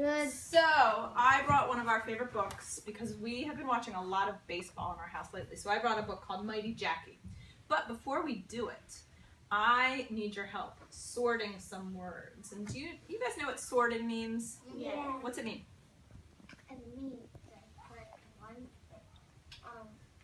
Good. So, I brought one of our favorite books because we have been watching a lot of baseball in our house lately. So I brought a book called Mighty Jackie. But before we do it, I need your help sorting some words. And do you guys know what sorting means? Yeah. What's it mean? It means that put one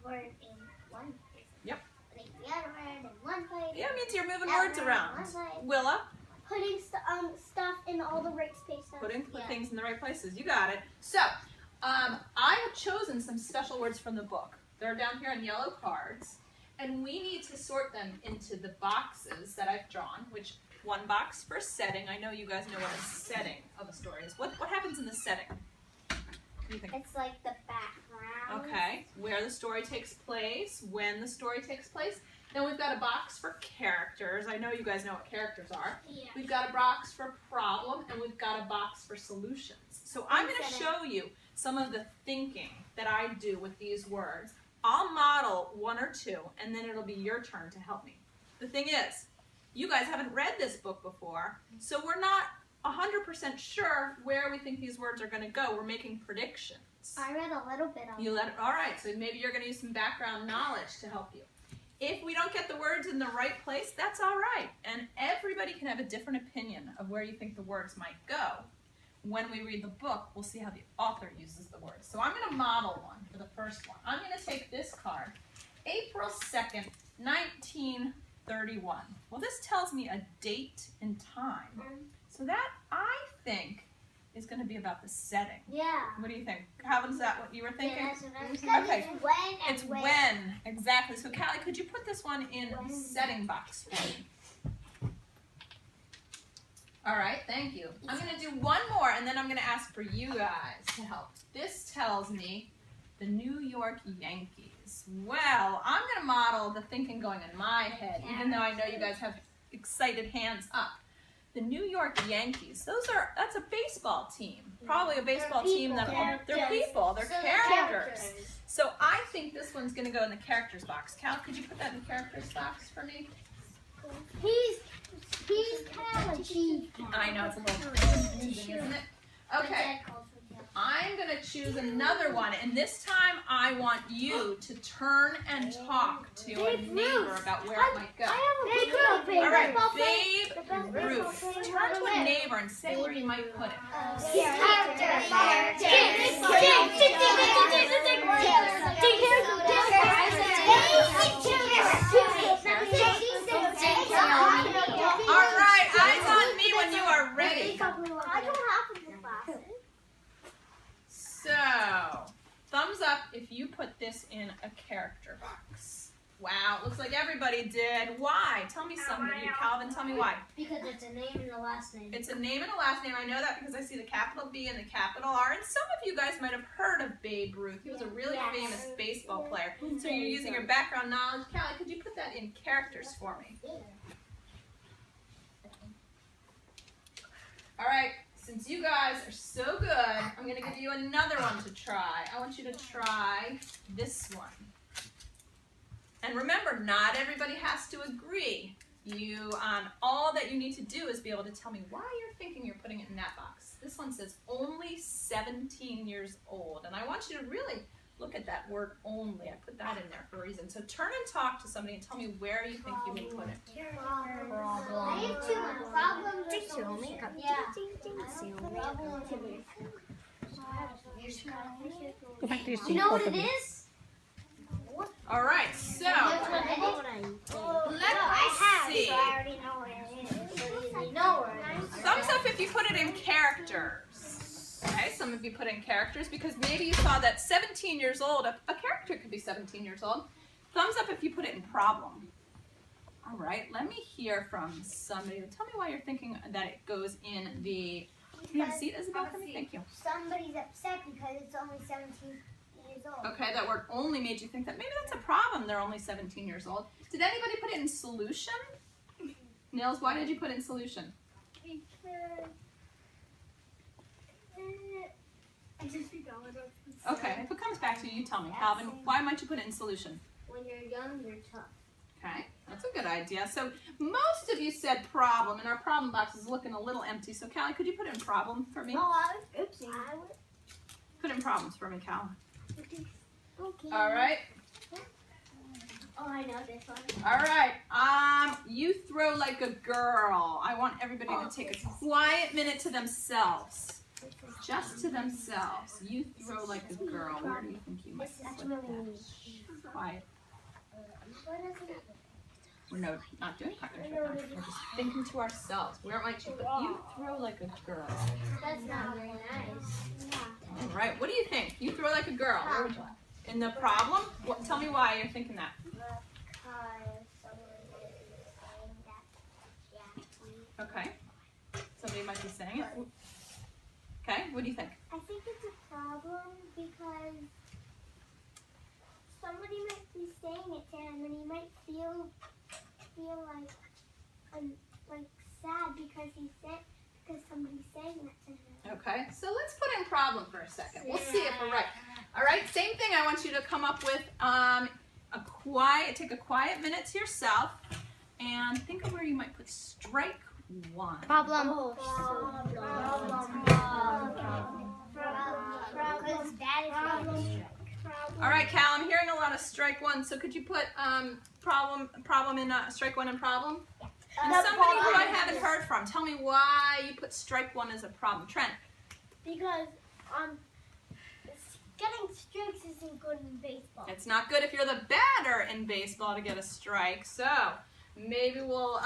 word in one place. Yep. Putting the other word in one place. Yeah, it means you're moving words around. Willa? Putting stuff in all the right spaces. Put things in the right places. You got it. So, I have chosen some special words from the book. They're down here on yellow cards. And we need to sort them into the boxes that I've drawn, which one box for setting. I know you guys know what a setting of a story is. What happens in the setting? What do you think? It's like the background. Okay, where the story takes place, when the story takes place. Then we've got a box for characters. I know you guys know what characters are. Yeah. We've got a box for problem, and we've got a box for solutions. So I'm going to show you some of the thinking that I do with these words. I'll model one or two, and then it'll be your turn to help me. The thing is, you guys haven't read this book before, so we're not 100% sure where we think these words are going to go. We're making predictions. I read a little bit of it. All right, so maybe you're going to use some background knowledge to help you. If we don't get the words in the right place, that's all right. And everybody can have a different opinion of where you think the words might go. When we read the book, we'll see how the author uses the words. So I'm going to model one for the first one. I'm going to take this card, April 2nd, 1931. Well, this tells me a date and time. So that, I think, is going to be about the setting. Yeah. What do you think? Calvin, is that what you were thinking? Yeah, that's what I was thinking. Okay. It's when and it's when. Exactly. So, Callie, could you put this one in the setting box for me? All right, thank you. I'm going to do one more, and then I'm going to ask for you guys to help. This tells me the New York Yankees. Well, I'm going to model the thinking going in my head, even though I know you guys have excited hands up. The New York Yankees, that's a baseball team. Probably a baseball team that they're people, they're characters. So I think this one's going to go in the characters box. Cal, could you put that in the characters box for me? He's kind of cheap. I know, it's a little confusing, isn't it? Okay, I'm going to choose another one, and this time I want you to turn and talk to a neighbor about where it might go. All right, Babe Ruth. Turn to a neighbor and say where you might put it. All right, eyes on me when you are ready. So, thumbs up if you put this in a character box. Wow, looks like everybody did. Why? Tell me somebody. Calvin, tell me why. Because it's a name and a last name. It's a name and a last name. I know that because I see the capital B and the capital R. And some of you guys might have heard of Babe Ruth. He was a really famous baseball player. So you're using your background knowledge. Callie, could you put that in characters for me? All right. Since you guys are so good, I'm going to give you another one to try. I want you to try this one. And remember, not everybody has to agree. All that you need to do is be able to tell me why you're thinking you're putting it in that box. This one says only 17 years old. And I want you to really look at that word only. I put that in there for a reason. So turn and talk to somebody and tell me where you think you may put it. I have two problems. Go back to your seat. You know what it is? All right, so let's see. Thumbs up if you put it in characters. Okay, some of you put in characters because maybe you saw that 17 years old, a character could be 17 years old. Thumbs up if you put it in problem. All right, let me hear from somebody. Tell me why you're thinking that it goes in the... Can you have a seat, Isabel, for me? Thank you. Somebody's upset because it's only 17 years old. Okay, that word only made you think that maybe that's a problem. They're only 17 years old. Did anybody put it in solution? Nils, why did you put it in solution? Okay, if it comes back to you, you tell me. Calvin, why might you put it in solution? When you're young, you're tough. Okay, That's a good idea. So most of you said problem, and our problem box is looking a little empty. So Callie, could you put in problem for me? Oopsie. Put in problems for me, Callie. Okay. All right. Oh, I know this one. All right. You throw like a girl. I want everybody to take a quiet minute to themselves. Just to themselves. You throw like a girl. Where do you think you might That's put really that? neat. Quiet. What is it? We're not doing partnership now. We're just thinking to ourselves. Where might you put? You throw like a girl. That's not very nice. Yeah. All right. What do you think? You throw like a girl. Where would you like? In the problem? What, tell me why you're thinking that. Because someone is saying that Jackie. Okay. Somebody might be saying it. Okay. What do you think? I think it's a problem because somebody might be saying it to him and he might feel like sad because somebody's saying that to him. Okay. So let's put in problem for a second. We'll see if we're right. All right. Same thing. I want you to come up with take a quiet minute to yourself and think of where you might put strike one. Problem. All right, Cal, I'm hearing a lot of strike one, so could you put problem in strike one and problem? And somebody who I haven't heard from, tell me why you put strike one as a problem. Trent. Because getting strikes isn't good in baseball. It's not good if you're the batter in baseball to get a strike, so maybe we'll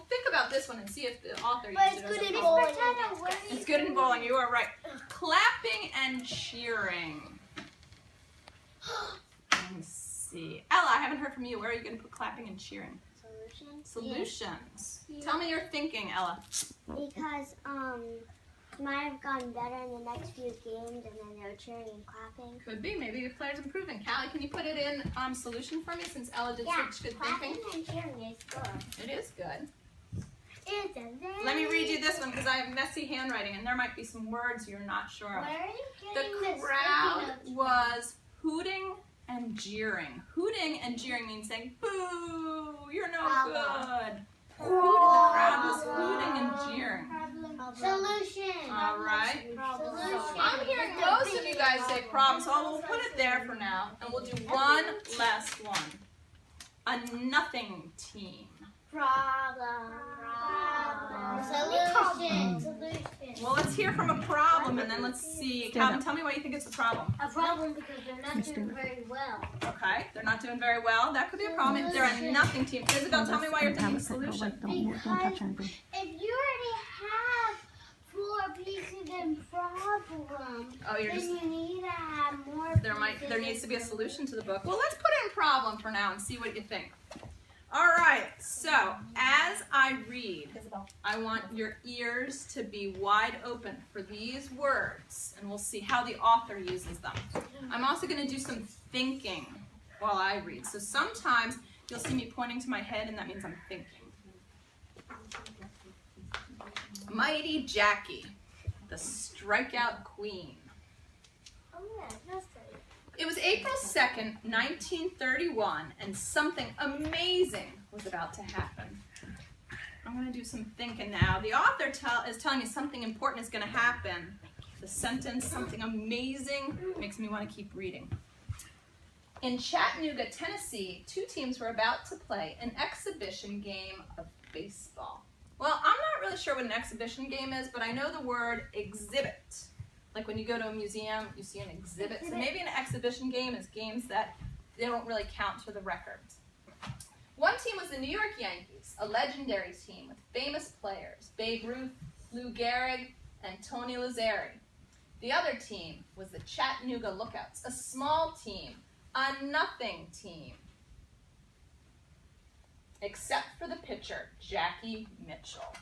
think about this one and see if the author But used it's it good as a in problem. bowling. It's good in bowling, you are right. Clapping and cheering. Let me see. Ella, I haven't heard from you. Where are you going to put clapping and cheering? Solutions. Yeah. Tell me your thinking, Ella. Because might have gotten better in the next few games and then they were cheering and clapping. Could be. Maybe the player's improving. Callie, can you put it in solution for me since Ella did such good clapping thinking? and cheering is good. It is good. It's a very Let me read you this one because I have messy handwriting and there might be some words you're not sure of. Where are you getting The this crowd sticky notes was hooting and jeering. Hooting and jeering means saying, boo, you're no good. The crowd was hooting and jeering. Solution. All right. Solution. I'm hearing most of you guys say problem, so we'll put it there for now, and we'll do one last one. A nothing team. Problem. Solution. Solution. Well, let's hear from a problem, and then let's see. Calvin, tell me why you think it's a problem. A problem because they're not doing very well. Okay, they're not doing very well. That could be a problem if they're a nothing team. Isabel, tell me why you're thinking solution. Because if you already have 4 pieces in problem, Oh, you're then just you need to have more. there needs to be a solution to the book. Well, let's put in problem for now and see what you think. All right, so as I read, I want your ears to be wide open for these words, and we'll see how the author uses them. I'm also going to do some thinking while I read. So sometimes you'll see me pointing to my head, and that means I'm thinking. Mighty Jackie, the strikeout queen. Oh, yeah, that's right. It was April 2nd, 1931, and something amazing was about to happen. I'm going to do some thinking now. The author is telling me something important is going to happen. The sentence, something amazing, makes me want to keep reading. In Chattanooga, Tennessee, 2 teams were about to play an exhibition game of baseball. Well, I'm not really sure what an exhibition game is, but I know the word exhibit. Like when you go to a museum, you see an exhibit. So maybe an exhibition game is games that they don't really count for the records. One team was the New York Yankees, a legendary team with famous players, Babe Ruth, Lou Gehrig, and Tony Lazzeri. The other team was the Chattanooga Lookouts, a small team, a nothing team, except for the pitcher, Jackie Mitchell.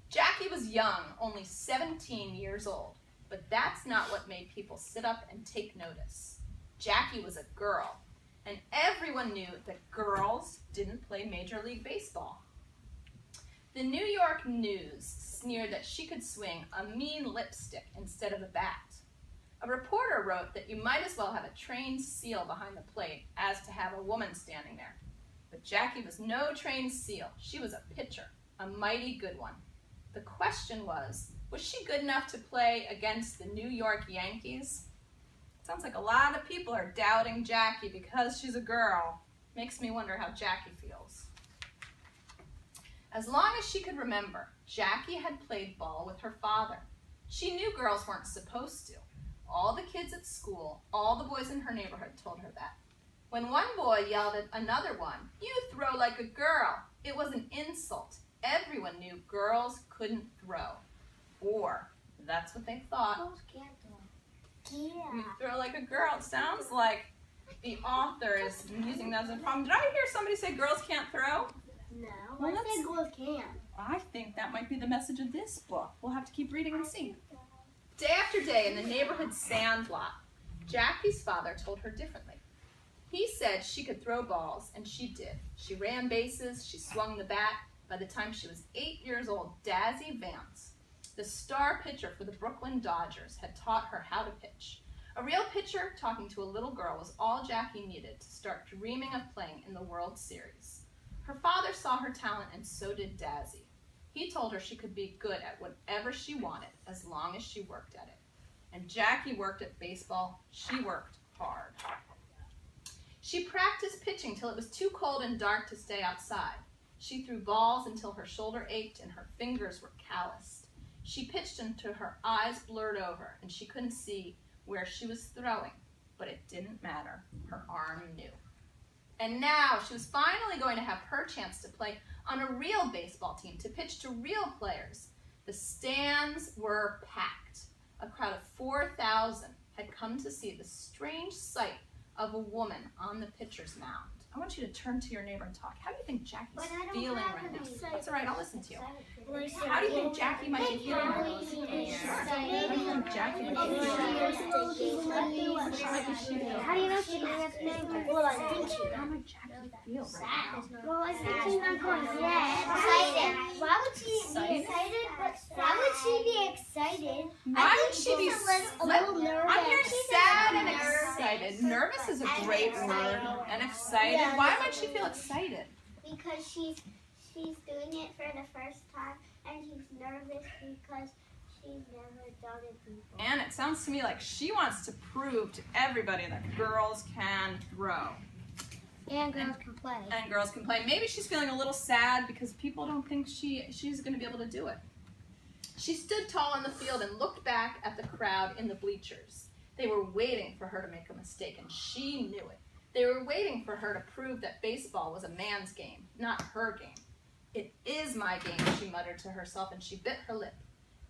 Jackie was young, only 17 years old, but that's not what made people sit up and take notice. Jackie was a girl, and everyone knew that girls didn't play Major League Baseball. The New York News sneered that she could swing a mean lipstick instead of a bat. A reporter wrote that you might as well have a trained seal behind the plate as to have a woman standing there. But Jackie was no trained seal. She was a pitcher, a mighty good one. The question was she good enough to play against the New York Yankees? Sounds like a lot of people are doubting Jackie because she's a girl. Makes me wonder how Jackie feels. As long as she could remember, Jackie had played ball with her father. She knew girls weren't supposed to. All the kids at school, all the boys in her neighborhood told her that. When one boy yelled at another one, "You throw like a girl," it was an insult. Everyone knew girls couldn't throw. Or, that's what they thought. Girls can't throw. Yeah. You throw like a girl. It sounds like the author is using that as a problem. Did I hear somebody say girls can't throw? No, Well, I think girls can. I think that might be the message of this book. We'll have to keep reading and see. Day after day in the neighborhood sandlot, Jackie's father told her differently. He said she could throw balls, and she did. She ran bases, she swung the bat. By the time she was 8 years old, Dazzy Vance, the star pitcher for the Brooklyn Dodgers, had taught her how to pitch. A real pitcher talking to a little girl was all Jackie needed to start dreaming of playing in the World Series. Her father saw her talent, and so did Dazzy. He told her she could be good at whatever she wanted as long as she worked at it. And Jackie worked at baseball. She worked hard. She practiced pitching till it was too cold and dark to stay outside. She threw balls until her shoulder ached and her fingers were calloused. She pitched until her eyes blurred over and she couldn't see where she was throwing. But it didn't matter. Her arm knew. And now she was finally going to have her chance to play on a real baseball team, to pitch to real players. The stands were packed. A crowd of 4,000 had come to see the strange sight of a woman on the pitcher's mound. I want you to turn to your neighbor and talk. How do you think Jackie's feeling right now? That's all right, I'll listen to you. How do you think Jackie might be feeling right now? How do you think Jackie might be feeling right now? How do you know she doesn't think? Well, I think she does. How might Jackie feel right now? Well, I think she's not going excited. Why would she be excited? Why would she be excited? Why would she be a little nervous? I'm hearing sad and excited. Nervous is a great word. And excited. Why might she feel excited? Because she's doing it for the first time, and she's nervous because she's never done it before. And it sounds to me like she wants to prove to everybody that girls can throw. And girls can play. And girls can play. Maybe she's feeling a little sad because people don't think she's going to be able to do it. She stood tall in the field and looked back at the crowd in the bleachers. They were waiting for her to make a mistake, and she knew it. They were waiting for her to prove that baseball was a man's game, not her game. "It is my game," she muttered to herself, and she bit her lip.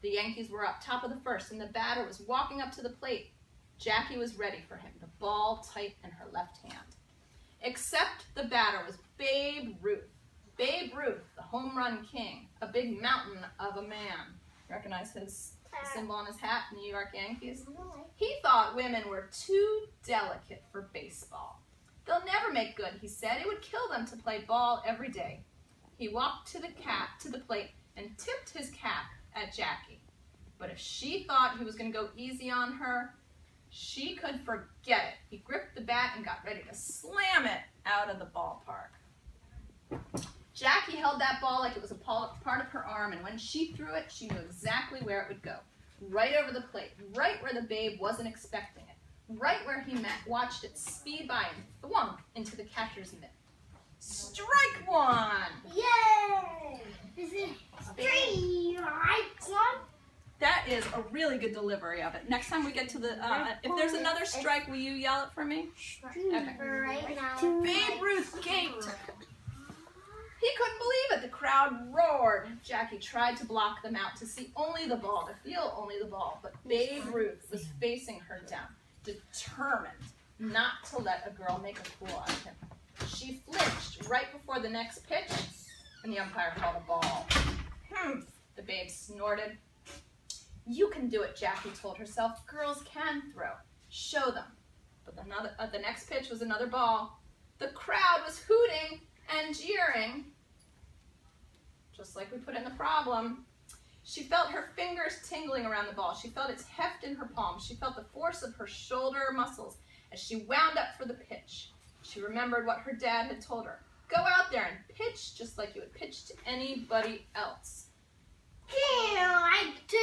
The Yankees were up top of the first, and the batter was walking up to the plate. Jackie was ready for him, the ball tight in her left hand. Except the batter was Babe Ruth. Babe Ruth, the home run king, a big mountain of a man. Recognize his symbol on his hat, New York Yankees? He thought women were too delicate for baseball. "They'll never make good," he said. "It would kill them to play ball every day." He walked to the plate and tipped his cap at Jackie. But if she thought he was going to go easy on her, she could forget it. He gripped the bat and got ready to slam it out of the ballpark. Jackie held that ball like it was a part of her arm, and when she threw it, she knew exactly where it would go. Right over the plate, right where the babe wasn't expecting it, right where he watched it speed by and thwunk into the catcher's mitt. Strike one! Yay! Is it strike one? That is a really good delivery of it. Next time we get to the, if there's another strike, will you yell it for me? Okay. Right now. Babe Ruth gaped. He couldn't believe it. The crowd roared. Jackie tried to block them out, to see only the ball, to feel only the ball. But Babe Ruth was facing her down, determined not to let a girl make a fool out of him. She flinched right before the next pitch, and the umpire called a ball. The babe snorted. "You can do it," Jackie told herself. "Girls can throw. Show them." But the next pitch was another ball. The crowd was hooting and jeering, just like we put in the problem. She felt her fingers tingling around the ball. She felt its heft in her palm. She felt the force of her shoulder muscles as she wound up for the pitch. She remembered what her dad had told her. Go out there and pitch just like you would pitch to anybody else. I do.